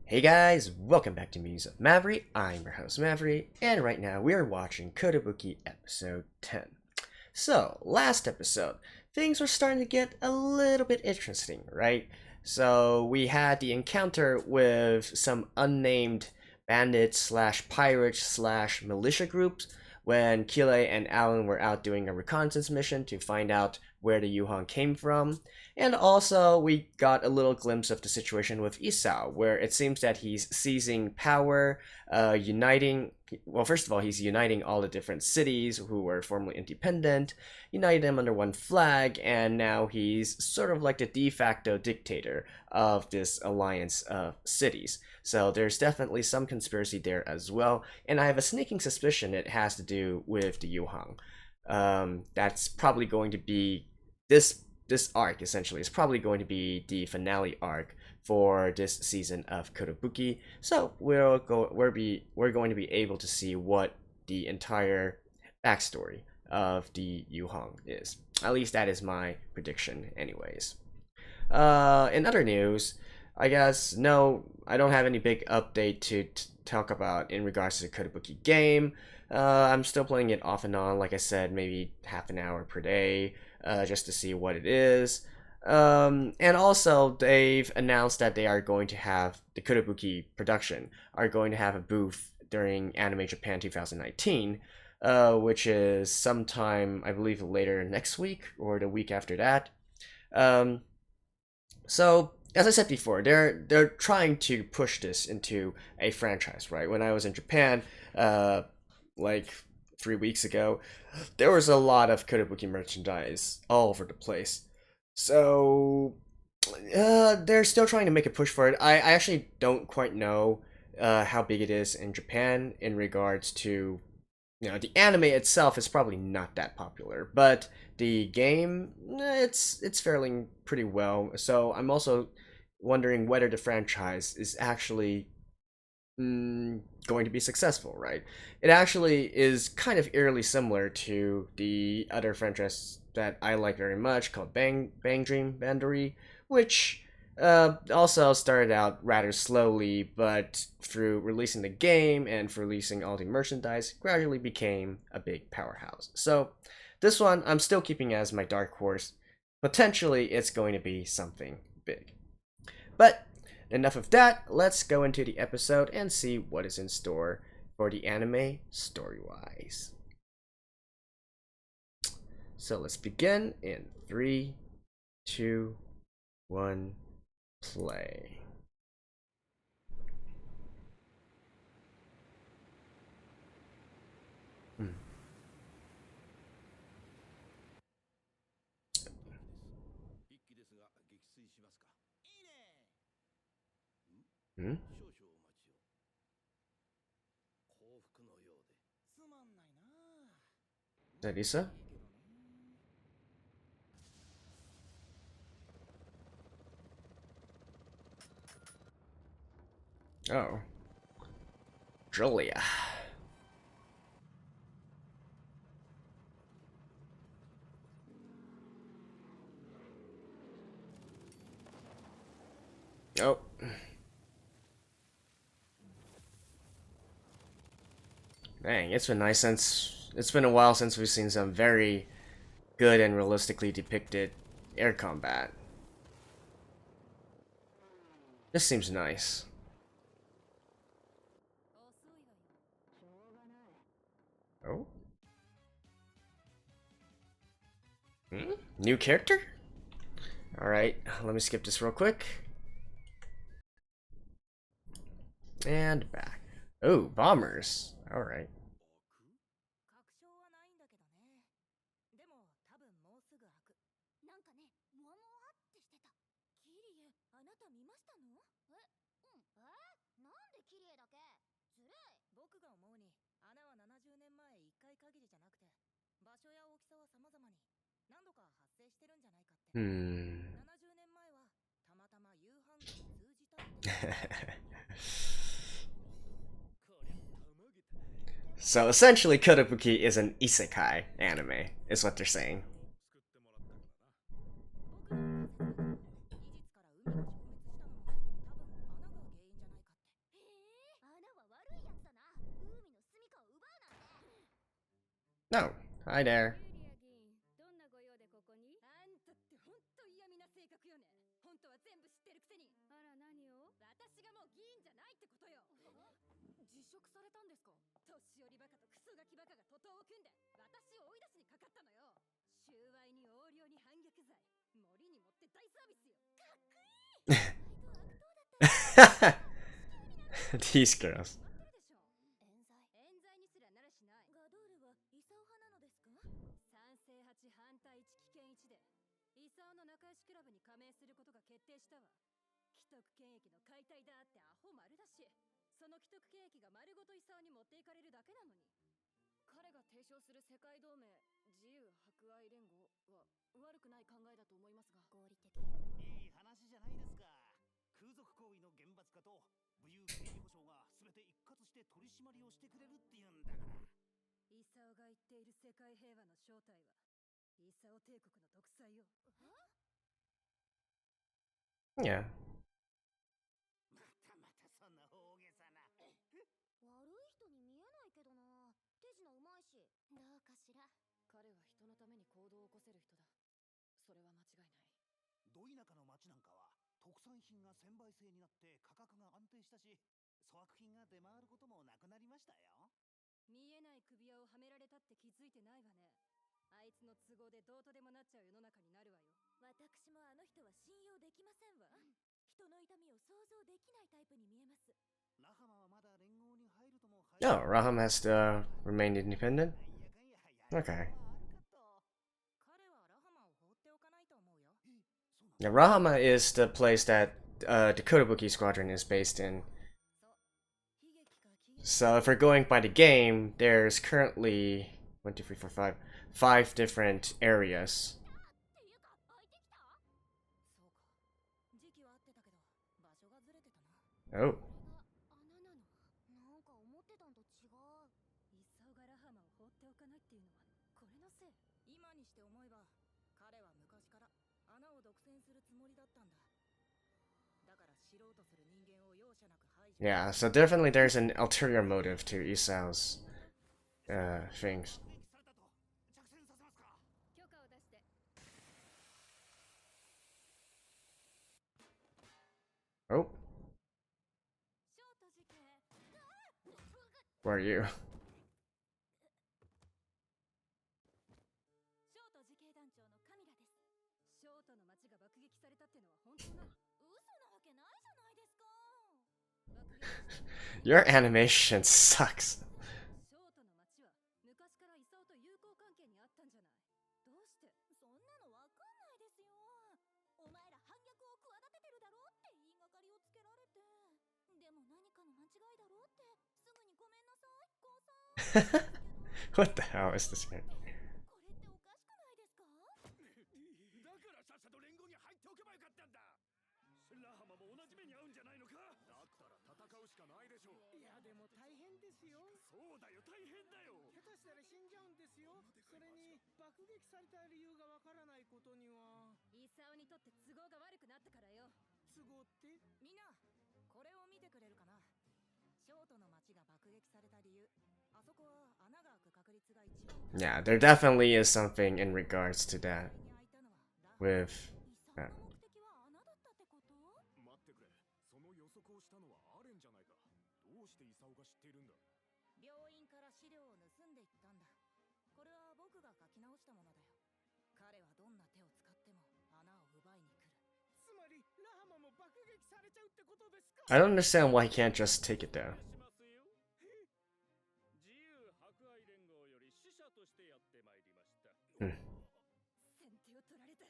Hey guys, welcome back to Muse of Maverick. I'm your host Maverick, and right now we are watching Kotobuki episode 10. So, last episode, things were starting to get a little bit interesting, right? So, we had the encounter with some unnamed bandits slash pirates slash militia groups when Kile and Alan were out doing a reconnaissance mission to find out where the Yuhan came from. And also, we got a little glimpse of the situation with Isao, where it seems that he's seizing power, uniting. Well, first of all, he's uniting all the different cities who were formerly independent, united them under one flag, and now he's sort of like the de facto dictator of this alliance of cities. So there's definitely some conspiracy there as well, and I have a sneaking suspicion it has to do with the Yuhang. That's probably going to be this arc essentially is probably going to be the finale arc for this season of Kotobuki. So we're going to be able to see what the entire backstory of the Yuhang is. At least that is my prediction, anyways. In other news, I guess no, I don't have any big update to talk about in regards to the Kotobuki game. I'm still playing it off and on, like I said, maybe half an hour per day, just to see what it is. And also, they've announced that they are going to have the Kotobuki production are going to have a booth during Anime Japan 2019, which is sometime, I believe, later next week or the week after that. So as I said before, they're trying to push this into a franchise, right? When I was in Japan, like 3 weeks ago, there was a lot of Kotobuki merchandise all over the place. So they're still trying to make a push for it. I actually don't quite know how big it is in Japan in regards to, the anime itself is probably not that popular, but the game, it's fairly pretty well. So I'm also wondering whether the franchise is actually going to be successful, right? It actually is kind of eerily similar to the other franchise that I like very much called Bang Dream Bandery, which also started out rather slowly, but through releasing the game and for releasing all the merchandise, gradually became a big powerhouse. So this one I'm still keeping as my dark horse. Potentially it's going to be something big. But enough of that, let's go into the episode and see what is in store for the anime story-wise. So let's begin in 3, 2, 1, play. Hmm? Is that Lisa? Oh. Julia. Oh. Dang, it's been a while since we've seen some very good and realistically depicted air combat. This seems nice. Oh? New character? Alright, let me skip this real quick. And back. Oh, bombers. Alright. Hmm. So essentially, Kotobuki is an isekai anime, is what they're saying. Oh, hi there. どんなご用でここに？あんたって本当嫌味な性格よね。本当は全部知ってるくせに。あら何を？私がもう議員じゃないってことよ。辞職されたんですか？年寄りバカとクソガキバカが徒党を組んで私を追い出しにかかったのよ。収賄に横領に反逆罪、森に持って大サービスよ。かっこいい。These girls. 冤罪にすらならしない。ガドールはイサオ派なのですか？賛成8反対1棄権1でイサオの仲良しクラブに加盟することが決定したわ。既得権益の解体だってアホ丸だし、その既得権益が丸ごとイサオに持っていかれるだけなのに。彼が提唱する世界同盟自由博愛連合は悪くない考えだと思いますが、合理的。いい話じゃないですか。空賊行為の厳罰化と武勇刑事保障が全て一括して取り締まりをしてくれるっていうんだから。イサオが言っている世界平和の正体はイサオ帝国の独裁よ。Yeah. またまたそんな大げさな。悪い人に見えないけどな。手品うまいし。どうかしら。彼は人のために行動を起こせる人だ。それは間違いない。ど田舎の町なんかは特産品が1000倍制になって価格が安定したし、粗悪品が出回ることもなくなりましたよ。見えない首輪をはめられたって気づいてないわね。あいつの都合でどうとでもなっちゃう世の中になるわよ。私もあの人は信用できませんわ。人の痛みを想像できないタイプに見えます。ラハマはまだ連合に入るとも入 Oh, Raham has remained independent? なんやかんや Okay. 彼はラハマを放っておかないと思うよ。Yeah, Rahama is the place that the Kotobuki Squadron is based in. So if we're going by the game, there's currently 1, 2, 3, 4, 5 different areas. Oh. 今にして思えば彼は昔から穴を独占するつもりだったんだ。だから知ろうとする人間を容赦なく排除。 Yeah, so definitely there's an ulterior motive to Isao's things. 許可を出して。 Oh. Where are you? ショート自警団長のカミラです。ショートの町が爆撃されたってのは本当なの？嘘なわけないじゃないですか。爆撃 Your animation sucks. ショートの町は昔からイサオと友好関係にあったんじゃない？どうして？そんなのわかんないですよ。お前ら反逆を企ててるだろうって言いがかりをつけられて。でも何かの間違いだろうってすぐにごめんなさい、コウさん。What the hell is this game? これっておかしくないですか？だからさっさと連合に入っておけばよかったんだ。ラハマも同じ目に遭うんじゃないのか。だったら戦うしかないでしょう。いやでも大変ですよ。そうだよ、大変だよ。下手したら死んじゃうんですよ。それに爆撃された理由がわからないことには。イサオにとって都合が悪くなったからよ。都合って？みんなこれを見てくれるかな。ショートの町が爆撃された理由。あそこは穴が開く確率が一番。 Yeah, there definitely is something in regards to that with イサオの目的は穴だったってこと？待ってくれ。その予測をしたのはアレンじゃないか。どうしてイサオが知っているんだ？病院から資料を盗んでいったんだ。これは僕が書き直したものだよ。彼はどんな手を使っても穴を奪いに来る。つまりラハマも爆撃されちゃうってことですか？ I don't understand why he can't just take it down. 自由博愛連合より使者としてやってまいりました。Hmm. 先手を取られた。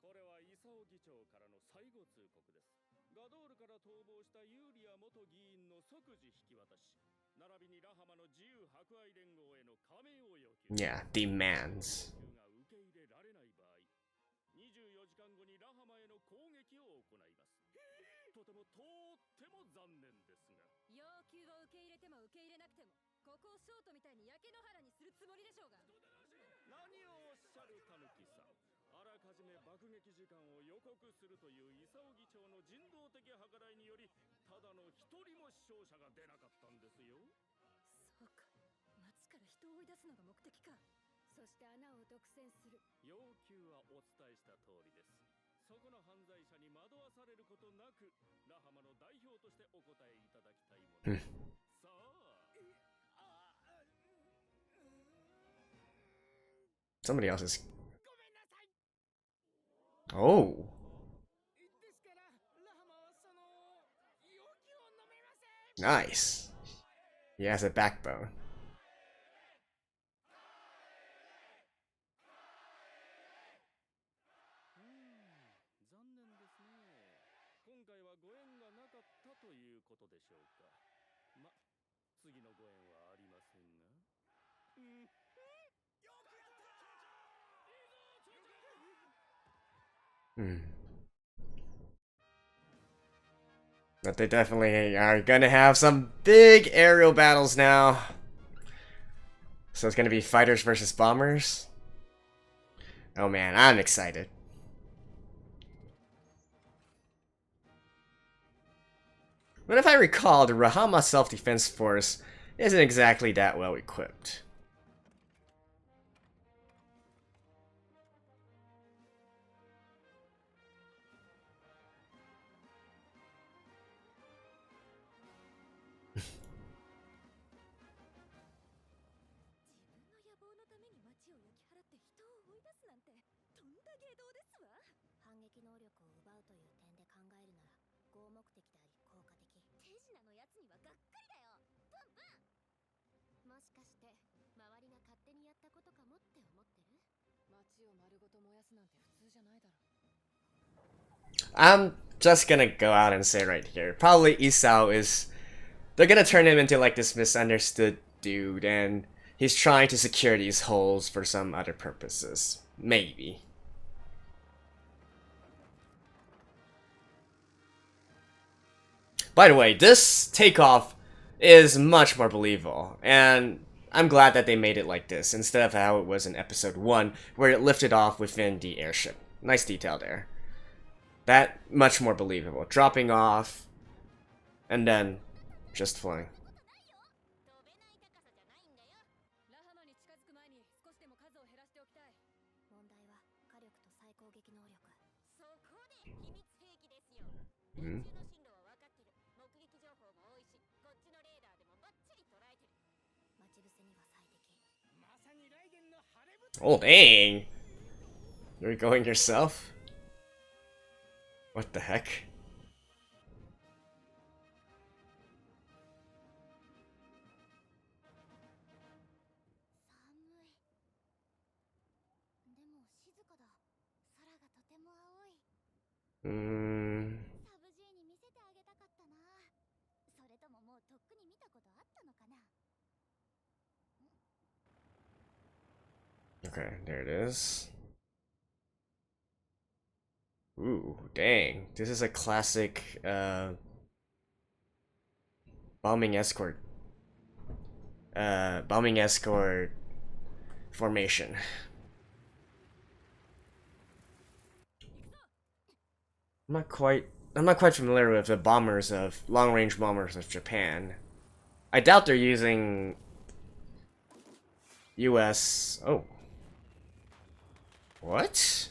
これはイサオ議長からの最後通告です。ガドールから逃亡したユーリア元議員の即時引き渡し、並びにラハマの自由博愛連合への加盟を要求。 Yeah, demands. が受け入れられない場合、24時間後にラハマへの攻撃を行います。とても残念ですが。要求を受け入れても受け入れなくても、ここをショートみたいに焼け野原にするつもりでしょうが。何をおっしゃるタヌキさん。あらかじめ爆撃時間を予告するというイサオ議長の人道的計らいにより、ただの一人も死傷者が出なかったんですよ。そうか、町から一人を追い出すのが目的か。そして穴を独占する。要求はお伝えした通りです。そこの犯罪者に惑わされることなく、ラハマの代表としてお答えいただきたいものです。さあ。Somebody else is. Oh. Nice. He has a backbone. But they definitely are gonna have some big aerial battles now. So it's gonna be fighters versus bombers. Oh man, I'm excited. But if I recall, the Rahama Self-Defense Force isn't exactly that well equipped. I'm just gonna go out and say right here, probably Isao is... They're gonna turn him into like this misunderstood dude, and he's trying to secure these holes for some other purposes. Maybe. By the way, this takeoff is much more believable, and I'm glad that they made it like this, instead of how it was in episode 1, where it lifted off within the airship. Nice detail there. That, much more believable. Dropping off, and then just flying. Hmm. Oh dang! You're going yourself? What the heck? Okay, there it is. Ooh, dang. This is a classic, bombing escort. Bombing escort formation. I'm not quite familiar with the bombers of long-range bombers of Japan. I doubt they're using US. Oh. What?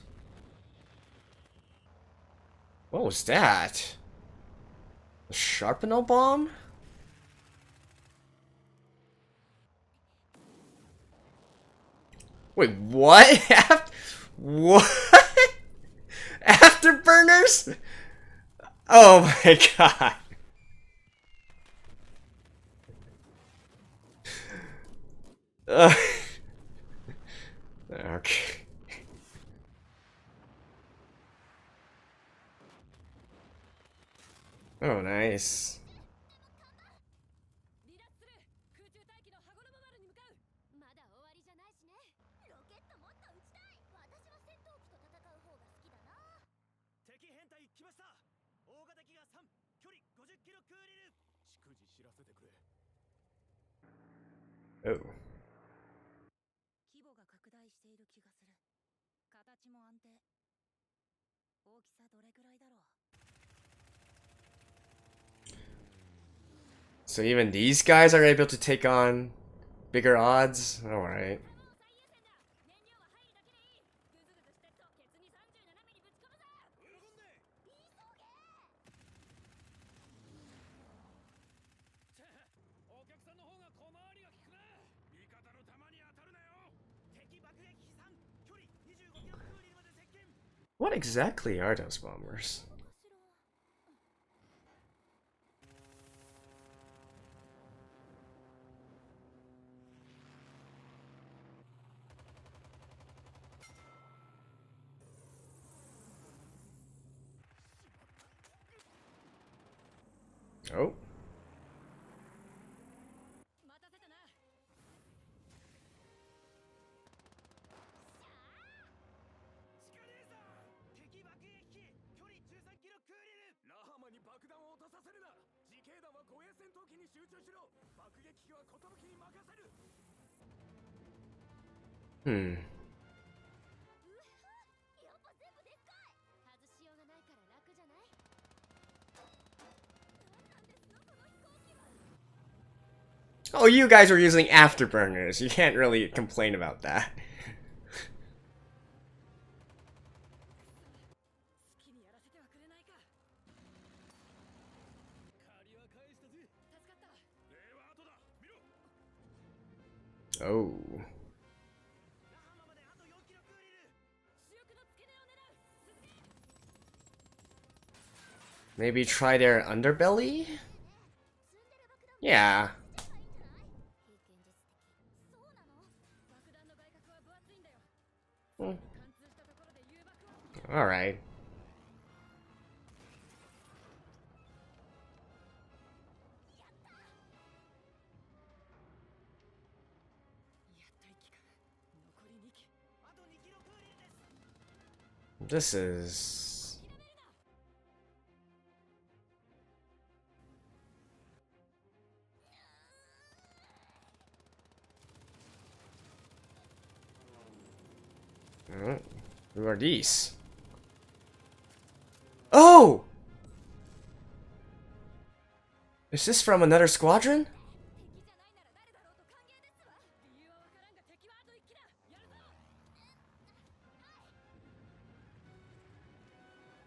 What was that? A Sharpnel bomb? Wait, what? What? Afterburners? Oh my god. Okay. Oh, nice. Oh. So even these guys are able to take on Bigger odds? Alright. What exactly are those bombers? Oh. Hmm. Oh, you guys are using afterburners. You can't really complain about that. Oh. Maybe try their underbelly? Yeah. Alright. This is... Who are these? Oh! Is this from another squadron?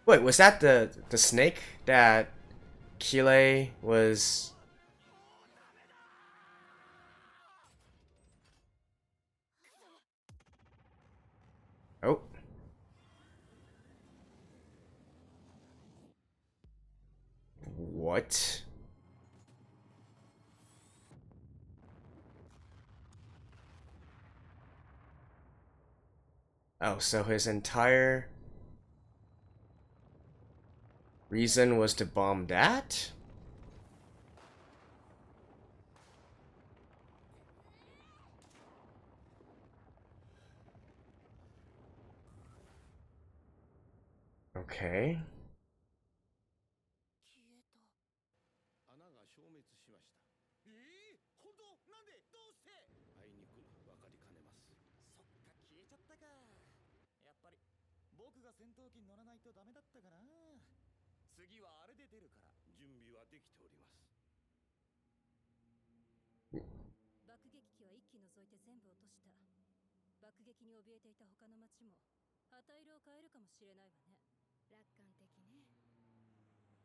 Wait, was that the snake that Kile was... Oh. What? Oh, so his entire reason was to bomb that? Okay. 穴が消滅しました。本当？なんで？どうして？あいにくわかりかねます。そっか、消えちゃったか。やっぱり僕が戦闘機に乗らないとダメだったかな。次はあれで出るから準備はできております。爆撃機は一機除いて全部落とした。爆撃に怯えていた他の町も旗色を変えるかもしれないわね。楽観的ね。キリ、何をやってる？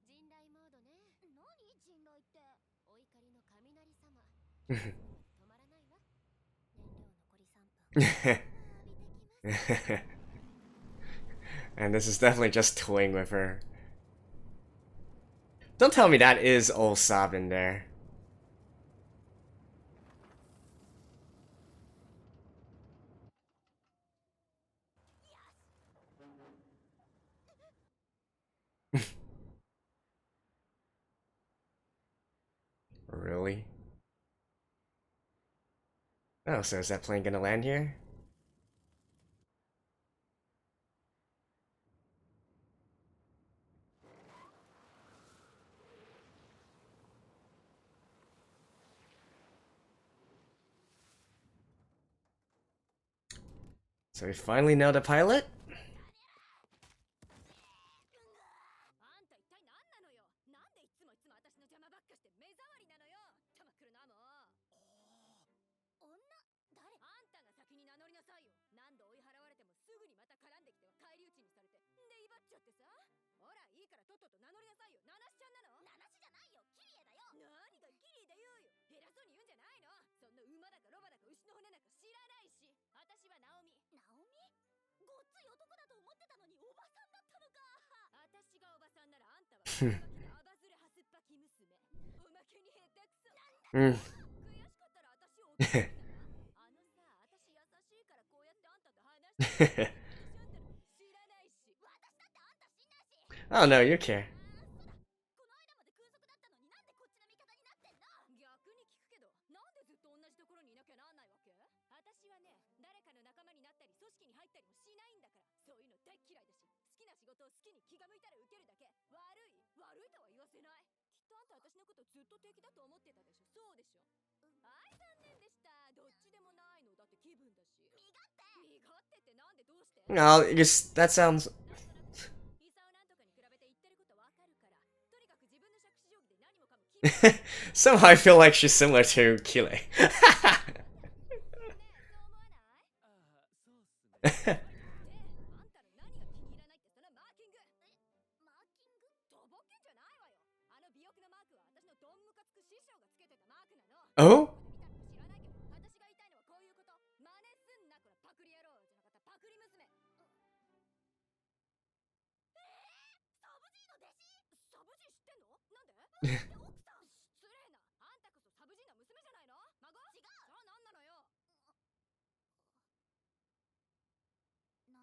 人雷モードね。何人雷って？お怒りの雷様。止まらないわ。燃料残り3分。And this is definitely just toying with her. Don't tell me that is old Sob in there. Really? Oh, so is that plane gonna land here? So we finally know the pilot? あんた一体何なのよ。なんでいつも私の邪魔ばっかして目障りなのよ。たまくるなもう。女誰？あんたが先に名乗りなさいよ。何度追い払われてもすぐにまた絡んできては返り討ちにされてで威張っちゃってさ。ほらいいからとっとと名乗りなさいよ。ナナシちゃんなの？ナナシじゃないよ。キリエだよ。何がキリエだよよ。偉そうに言うんじゃないの。そんな馬だかロバだか牛の骨なんか知らないし。私はナオミ。ナオミ？ごっつい男だと思ってたのにおばさんだったのか。私がおばさんならあんたはアバズレハスっぱき娘。おまけに下手くそ。なんだ。悔しかったら私を怒ってた。あのさ、私優しいからこうやってあんたと話してる。知らないし。私だってあんた知んないし。Oh no, you care. この間まで空賊だったのになんでこっちの味方になってんの？逆に聞くけど、なんでずっと同じところにいなきゃなんないわけ？私はね、誰かの仲間になったり組織に入ったりもしないんだから。そういうの大嫌いだし、好きな仕事を好きに気が向いたら受けるだけ。悪いとは言わせない。きっとあんた私のことずっと敵だと思ってたでしょ。そうでしょ。はい、残念でした。どっちでもないのだって気分だし。身勝手ってなんでどうして？ No, that sounds. イサオなんとかに比べて言ってることわかるから。とにかく自分の杓子定規で何もかも決めて。 Somehow I feel like she's similar to Kile. ねえ、そう思わない？ああ、そうっすね。あんたの何が気に入らないってそのマーキング。マーキング？とぼけんじゃないわよ。あの尾翼のマークは私のどんむかつく師匠がつけてたマークなの。 Oh? 知らないけど、私が言いたいのはこういうこと。真似すんな、こらパクリ野郎じゃなかったパクリ娘。サブジーの弟子？サブジー知ってんの？なんで？奥さん失礼な。あんたこそサブジーの娘じゃないの？孫？違う。じゃあ何なのよ。な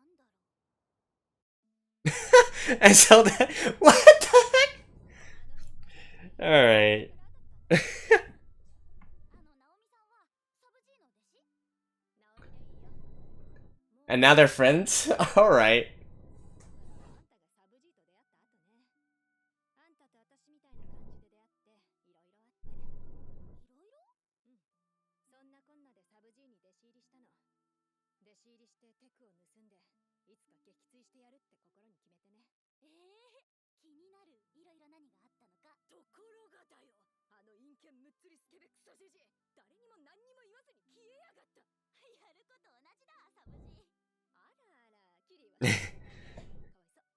んだろう。 And so that. What the heck? Alright. ナオミさんはサブジーの弟子？ナオミでいいよ。 And now they're friends? Alright. あんたがサブジーと出会った後ね。あんたと私みたいな感じで出会っていろいろあって。いろいろ？うん。そんなこんなでサブジーに弟子入りしたの。弟子入りしてテクを盗んでいつか撃墜してやるって心に決めてね。気になる。いろいろ何があったのか。ところがだよ。あの陰険むっつりスケベクソジジイ、誰にも何にも言わずに消えやがった。やること同じだ、サブジー。あらあら、キリはかわいそう。そっちだって。私た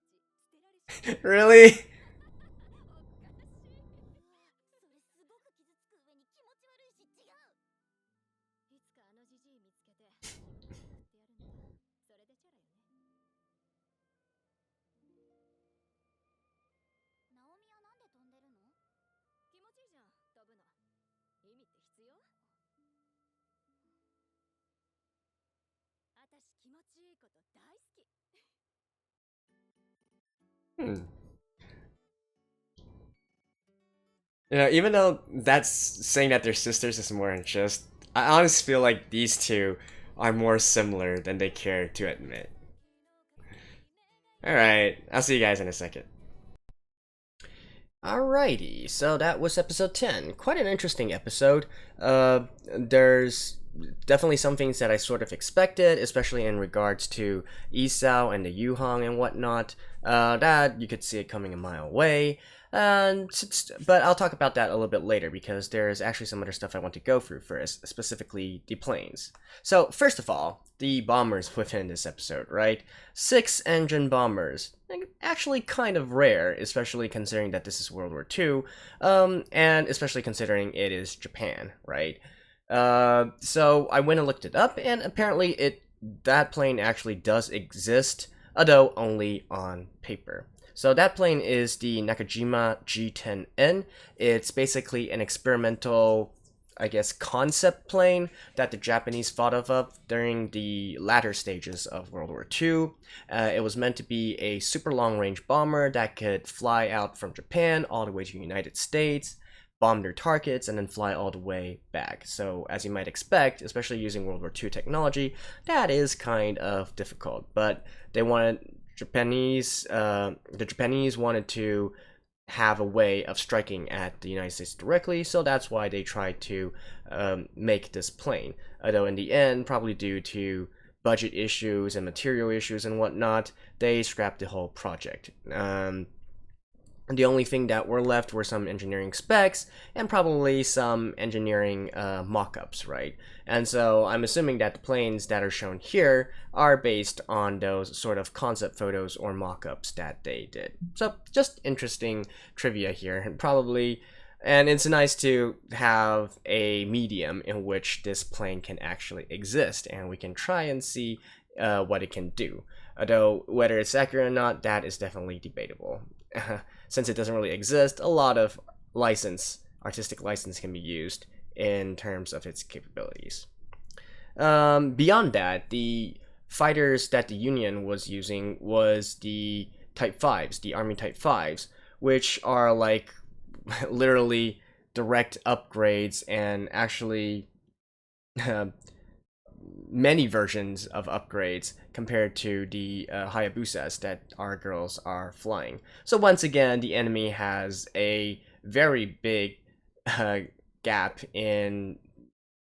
ち捨てられし Really? おかしい。それすごく傷つく上に気持ち悪いし違う。いつかあのジジイ見つけてやってやるんだ。それでチャラよね。ナオミはなんで飛んでるの？気持ちいいじゃん、飛ぶの。意味って必要？私気持ちいいこと大好き。 Hmm. You know, even though that's saying that they're sisters is more than just, I honestly feel like these two are more similar than they care to admit. Alright, I'll see you guys in a second. Alrighty, so that was episode 10. Quite an interesting episode. There's definitely some things that I sort of expected, especially in regards to Isao and the Yuhong and whatnot. That you could see it coming a mile away. But I'll talk about that a little bit later because there's actually some other stuff I want to go through first, specifically the planes. So first of all, the bombers within this episode, right? 6-engine bombers. Actually kind of rare, especially considering that this is World War II, and especially considering it is Japan, right? So I went and looked it up, and apparently that plane actually does exist, although only on paper. So that plane is the Nakajima G10N. It's basically an experimental, I guess, concept plane that the Japanese thought of during the latter stages of World War II. It was meant to be a super long-range bomber that could fly out from Japan all the way to the United States, bomb their targets, and then fly all the way back. So as you might expect, especially using World War II technology, that is kind of difficult. But they wanted the Japanese wanted to have a way of striking at the United States directly, so that's why they tried to make this plane. Although in the end, probably due to budget issues and material issues and whatnot, they scrapped the whole project. The only thing that were left were some engineering specs and probably some engineering mock-ups, right? And so I'm assuming that the planes that are shown here are based on those sort of concept photos or mock-ups that they did. So just interesting trivia here, and it's nice to have a medium in which this plane can actually exist, and we can try and see what it can do. Although whether it's accurate or not, that is definitely debatable. Since it doesn't really exist, a lot of artistic license can be used in terms of its capabilities. Beyond that, the fighters that the Union was using was the Type 5s, the Army Type 5s, which are like literally direct upgrades and actually many versions of upgrades compared to the Hayabusas that our girls are flying. So once again, the enemy has a very big gap in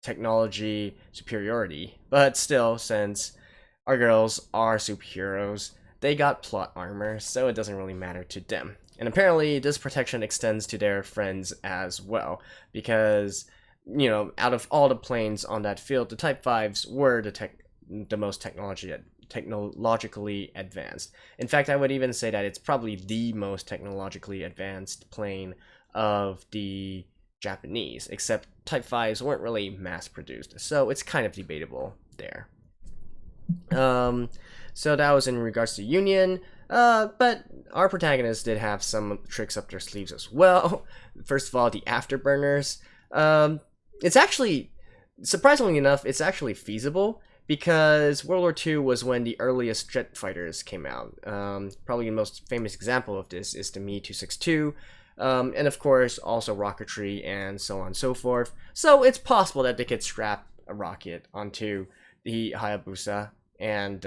technology superiority, but still, since our girls are superheroes, they got plot armor, so it doesn't really matter to them. And apparently this protection extends to their friends as well, because out of all the planes on that field, the Type 5s were the most technologically advanced. In fact, I would even say that it's probably the most technologically advanced plane of the Japanese, except Type 5s weren't really mass-produced, so it's kind of debatable there. So that was in regards to Union, but our protagonists did have some tricks up their sleeves as well. First of all, the afterburners. It's actually, surprisingly enough, it's actually feasible, because World War II was when the earliest jet fighters came out. Probably the most famous example of this is the Me-262, and of course also rocketry and so on and so forth. So it's possible that they could strap a rocket onto the Hayabusa and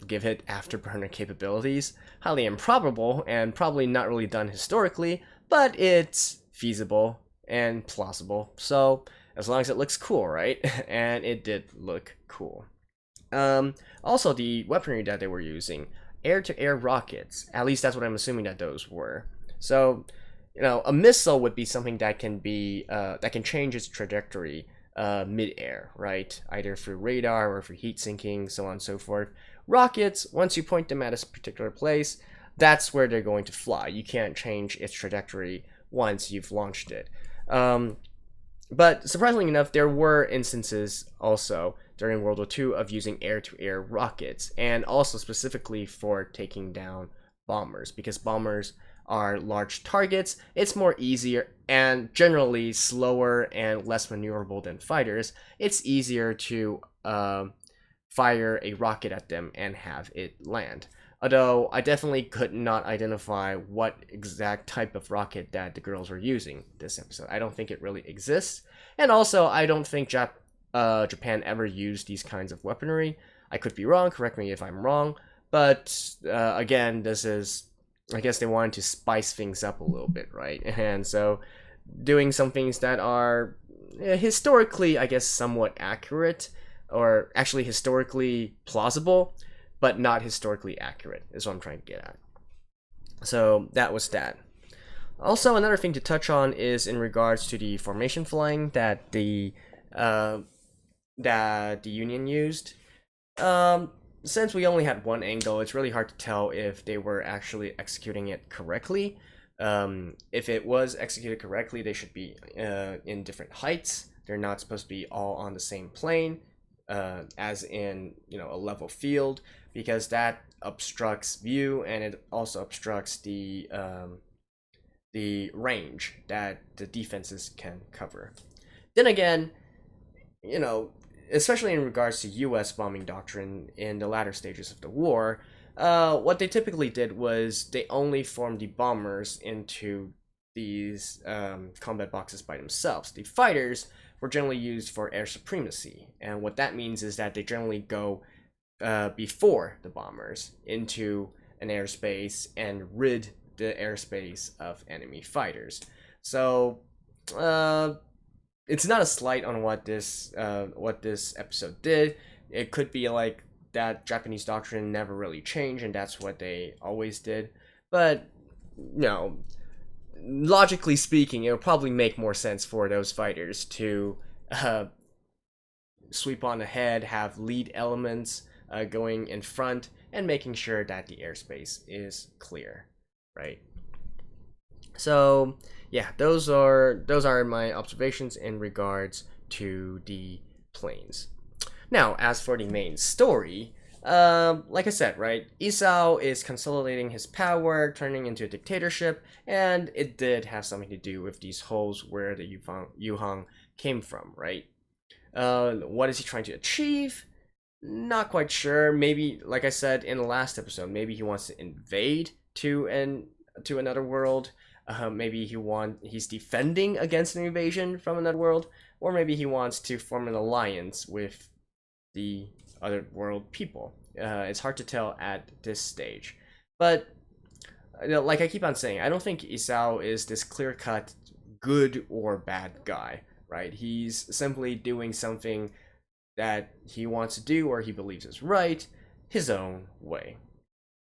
give it afterburner capabilities. Highly improbable and probably not really done historically, but it's feasible and plausible, so as long as it looks cool, right? And it did look cool. Also, the weaponry that they were using, air-to-air rockets, at least that's what I'm assuming that those were. So, a missile would be something that can change its trajectory mid-air, right? Either through radar or through heat sinking, so on and so forth. Rockets, once you point them at a particular place, that's where they're going to fly. You can't change its trajectory once you've launched it. But surprisingly enough, there were instances also during World War II of using air-to-air rockets, and also specifically for taking down bombers, because bombers are large targets. It's more easier and generally slower and less maneuverable than fighters. It's easier to fire a rocket at them and have it land. Although I definitely could not identify what exact type of rocket that the girls were using this episode. I don't think it really exists. And also, I don't think Japan ever used these kinds of weaponry. I could be wrong, correct me if I'm wrong. But again, I guess they wanted to spice things up a little bit, right? And so doing some things that are historically, I guess, somewhat accurate, or actually historically plausible, but not historically accurate, is what I'm trying to get at. So that was that. Also, another thing to touch on is in regards to the formation flying that the Union used. Since we only had one angle, it's really hard to tell if they were actually executing it correctly. If it was executed correctly, they should be in different heights. They're not supposed to be all on the same plane, as in a level field, because that obstructs view, and it also obstructs the range that the defenses can cover. Then again, especially in regards to U.S. bombing doctrine in the latter stages of the war, what they typically did was they only formed the bombers into these combat boxes by themselves. The fighters were generally used for air supremacy, and what that means is that they generally go before the bombers into an airspace and rid the airspace of enemy fighters. So it's not a slight on what this episode did. It could be like that Japanese doctrine never really changed, and that's what they always did. But no, logically speaking, it would probably make more sense for those fighters to sweep on ahead, have lead elements going in front, and making sure that the airspace is clear, right? So yeah, those are my observations in regards to the planes. Now, as for the main story, like I said, right, Isao is consolidating his power, turning into a dictatorship, and it did have something to do with these holes where the Yuhang came from, right? What is he trying to achieve? Not quite sure. Maybe, like I said in the last episode, maybe he wants to invade to another world. Maybe he's defending against an invasion from another world, or maybe he wants to form an alliance with the other world people. It's hard to tell at this stage, but like I keep on saying, I don't think Isao is this clear-cut good or bad guy, right? He's simply doing something that he wants to do or he believes is right, his own way.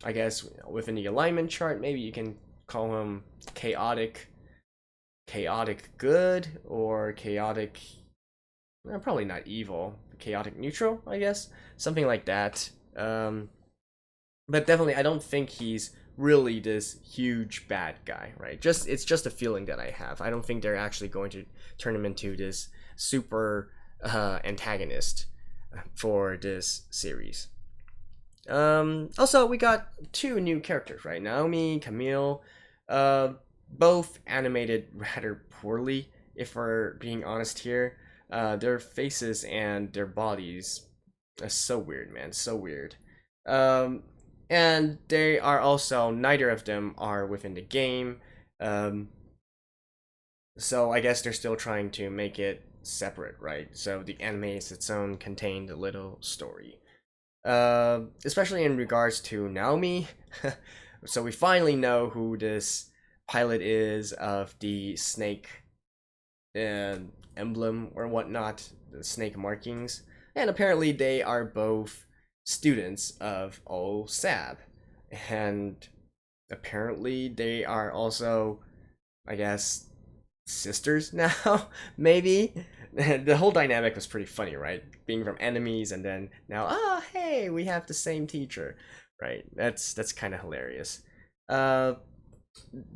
I guess within the alignment chart, maybe you can call him chaotic good, or chaotic, probably not evil, chaotic neutral, I guess, something like that. But definitely, I don't think he's really this huge bad guy, right? It's just a feeling that I have. I don't think they're actually going to turn him into this super antagonist for this series. Also, we got two new characters, right? Naomi, Camille, both animated rather poorly, if we're being honest here. Their faces and their bodies are so weird, man, so weird. And they are also, neither of them are within the game. So I guess they're still trying to make it separate, right? So the anime is its own contained little story. Especially in regards to Naomi. So we finally know who this pilot is of the snake emblem or whatnot, the snake markings. And apparently they are both students of OSAB. And apparently they are also, I guess, sisters now, maybe? The whole dynamic was pretty funny, right? Being from enemies and then now, hey, we have the same teacher, right? That's kind of hilarious.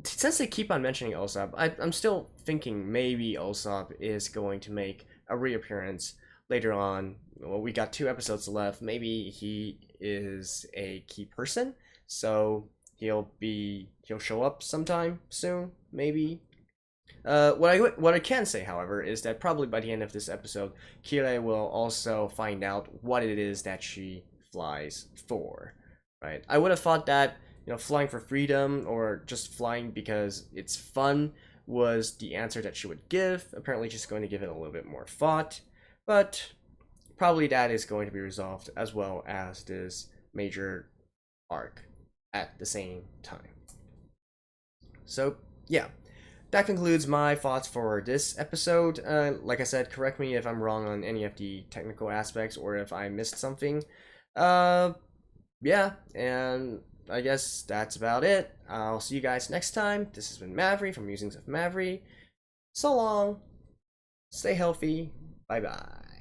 Since they keep on mentioning Usopp, I'm still thinking maybe Usopp is going to make a reappearance later on. Well, we got 2 episodes left. Maybe he is a key person, so he'll show up sometime soon, maybe. What I can say, however, is that probably by the end of this episode, Kira will also find out what it is that she flies for, right? I would have thought that, flying for freedom or just flying because it's fun was the answer that she would give. Apparently she's going to give it a little bit more thought, but probably that is going to be resolved as well as this major arc at the same time. So, yeah. That concludes my thoughts for this episode. Like I said, correct me if I'm wrong on any of the technical aspects or if I missed something. Yeah, and I guess that's about it. I'll see you guys next time. This has been Mavry from Musings of Mavry. So long. Stay healthy. Bye-bye.